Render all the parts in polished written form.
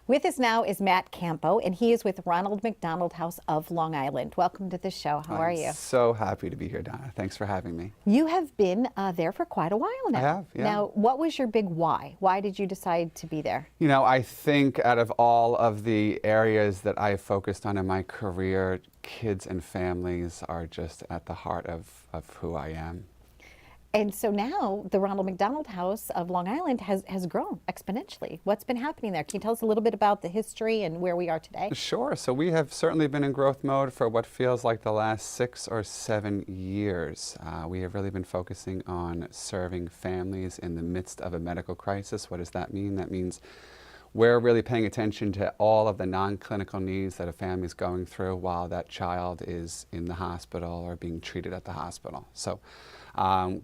With us now is Matt Campo, and he is with Ronald McDonald House of Long Island. Welcome to the show. How are you? I'm so happy to be here, Donna. Thanks for having me. You have been there for quite a while now. I have, yeah. Now, what was your big why? Why did you decide to be there? You know, I think out of all of the areas that I've focused on in my career, kids and families are just at the heart of who I am. And so now the Ronald McDonald House of Long Island has grown exponentially. What's been happening there? Can you tell us a little bit about the history and where we are today? Sure. So we have certainly been in growth mode for what feels like the last 6 or 7 years. We have really been focusing on serving families in the midst of a medical crisis. What does that mean? That means we're really paying attention to all of the non-clinical needs that a family is going through while that child is in the hospital or being treated at the hospital. So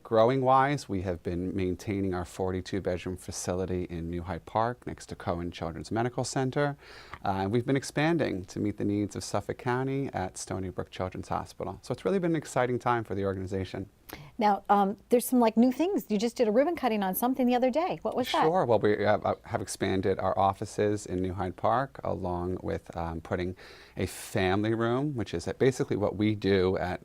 growing-wise, we have been maintaining our 42-bedroom facility in New Hyde Park next to Cohen Children's Medical Center. And we've been expanding to meet the needs of Suffolk County at Stony Brook Children's Hospital. So it's really been an exciting time for the organization. Now, there's some new things. You just did a ribbon cutting on something the other day. What was that? Sure. Well, we have expanded our offices in New Hyde Park along with putting a family room, which is basically what we do at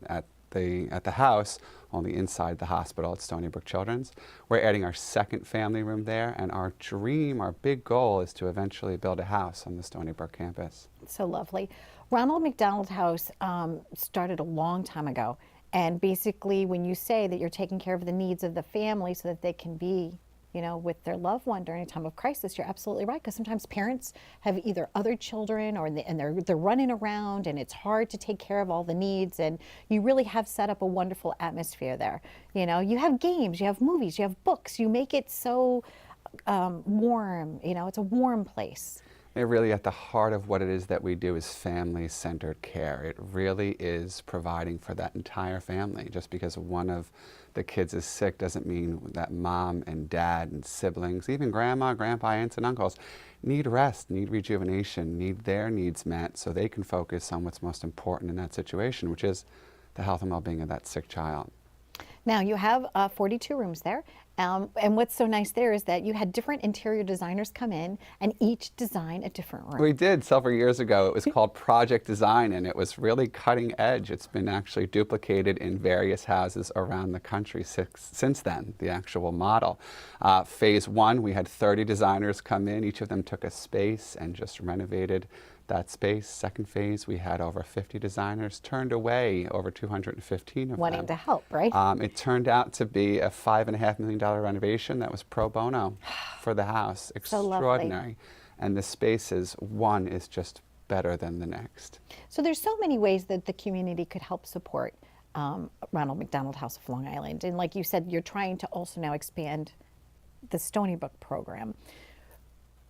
the house, only inside the hospital at Stony Brook Children's. We're adding our second family room there, and our dream, our big goal, is to eventually build a house on the Stony Brook campus. So lovely. Ronald McDonald House started a long time ago, and basically when you say that you're taking care of the needs of the family so that they can be with their loved one during a time of crisis, you're absolutely right, because sometimes parents have either other children and they're running around and it's hard to take care of all the needs, and you really have set up a wonderful atmosphere there. You have games, you have movies, you have books, you make it so warm, it's a warm place. Really at the heart of what it is that we do is family-centered care. It really is providing for that entire family. Just because one of the kids is sick doesn't mean that mom and dad and siblings, even grandma, grandpa, aunts and uncles, need rest, need rejuvenation, need their needs met so they can focus on what's most important in that situation, which is the health and well-being of that sick child. Now, you have 42 rooms there, and what's so nice there is that you had different interior designers come in and each design a different room. We did several years ago. It was called Project Design, and it was really cutting edge. It's been actually duplicated in various houses around the country since then, the actual model. Phase 1, we had 30 designers come in. Each of them took a space and just renovated that space. Second phase, we had over 50 designers, turned away over 215 of them. Wanting to help, right? It turned out to be a $5.5 million renovation that was pro bono for the house. Extraordinary. And the spaces, one is just better than the next. So there's so many ways that the community could help support Ronald McDonald House of Long Island. And like you said, you're trying to also now expand the Stony Brook program.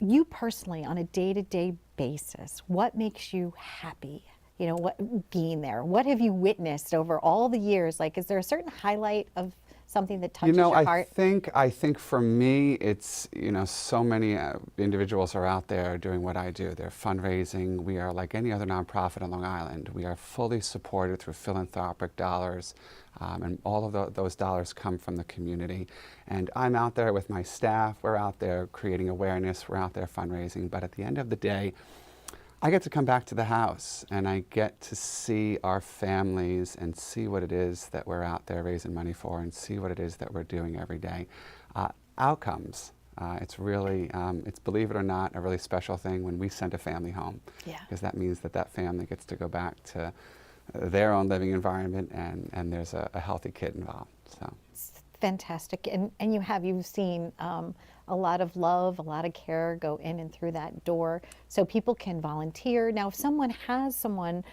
You personally, on a day-to-day basis, what makes you happy? What being there? What have you witnessed over all the years? Is there a certain highlight of something that touches your heart? I think for me, it's, so many individuals are out there doing what I do. They're fundraising. We are like any other nonprofit on Long Island. We are fully supported through philanthropic dollars, and all of those dollars come from the community. And I'm out there with my staff. We're out there creating awareness. We're out there fundraising. But at the end of the day, I get to come back to the house and I get to see our families and see what it is that we're out there raising money for and see what it is that we're doing every day. Outcomes. It's really, it's, believe it or not, a really special thing when we send a family home. Yeah. Because that means that family gets to go back to their own living environment and there's a healthy kid involved. So. It's fantastic. And you've seen a lot of love, a lot of care go in and through that door so people can volunteer. Now, if someone has someone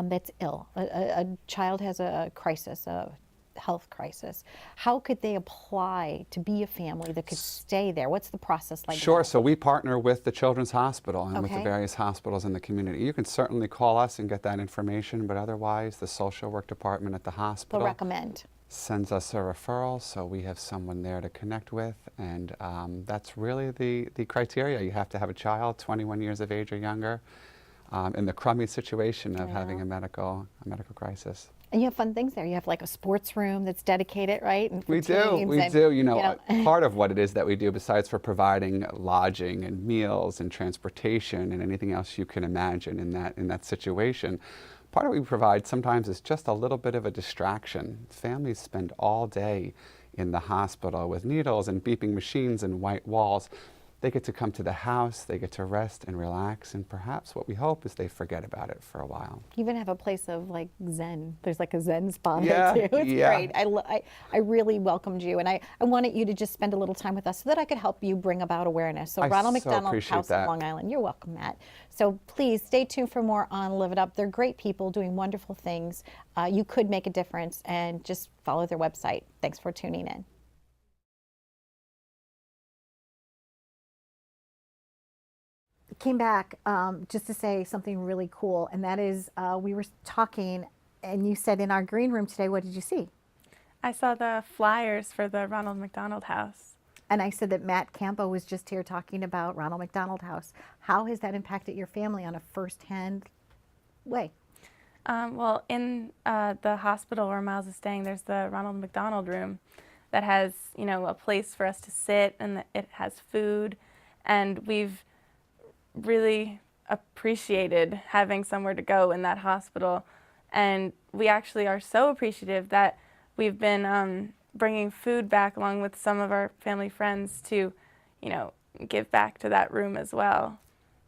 that's ill, a child has a crisis, a health crisis, how could they apply to be a family that could stay there? What's the process like? Sure. So we partner with the Children's Hospital and with the various hospitals in the community. You can certainly call us and get that information, but otherwise the social work department at the hospital sends us a referral, so we have someone there to connect with, and that's really the criteria. You have to have a child 21 years of age or younger in the crummy situation of having a medical crisis. And you have fun things there. You have like a sports room that's dedicated, right? And for We do, teams we and, do. Part of what it is that we do, besides for providing lodging and meals and transportation and anything else you can imagine in that situation, part of what we provide sometimes is just a little bit of a distraction. Families spend all day in the hospital with needles and beeping machines and white walls. They get to come to the house, they get to rest and relax, and perhaps what we hope is they forget about it for a while. you even have a place of like Zen. There's like a Zen spot Yeah, there too. It's yeah. great. I really welcomed you, and I wanted you to just spend a little time with us so that I could help you bring about awareness. So I Ronald so McDonald appreciate House that. on Long Island. You're welcome, Matt. So please stay tuned for more on Live It Up. They're great people doing wonderful things. You could make a difference, and just follow their website. Thanks for tuning in. Came back just to say something really cool, and that is we were talking, and you said in our green room today, what did you see? I saw the flyers for the Ronald McDonald House. And I said that Matt Campo was just here talking about Ronald McDonald House. How has that impacted your family on a first-hand way? Well, in the hospital where Miles is staying, there's the Ronald McDonald room that has, a place for us to sit, and it has food, and we've really appreciated having somewhere to go in that hospital. And we actually are so appreciative that we've been bringing food back along with some of our family friends to, give back to that room as well.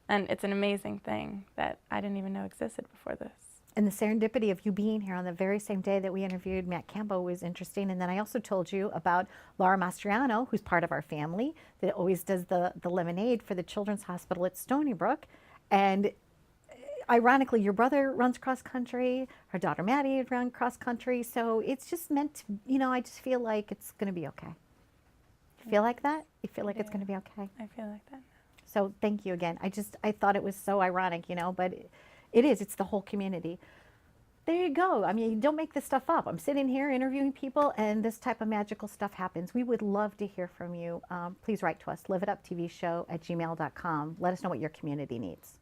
And it's an amazing thing that I didn't even know existed before this. And the serendipity of you being here on the very same day that we interviewed Matt Campo was interesting. And then I also told you about Laura Mastriano, who's part of our family, that always does the lemonade for the Children's Hospital at Stony Brook. And ironically, your brother runs cross country, her daughter Maddie runs cross country. So it's just meant to, I just feel like it's going to be okay. You feel like that? You feel like it's going to be okay? I feel like that. So thank you again. I thought it was so ironic, but it is. It's the whole community. There you go. I mean, you don't make this stuff up. I'm sitting here interviewing people, and this type of magical stuff happens. We would love to hear from you. Please write to us, liveituptvshow@gmail.com. Let us know what your community needs.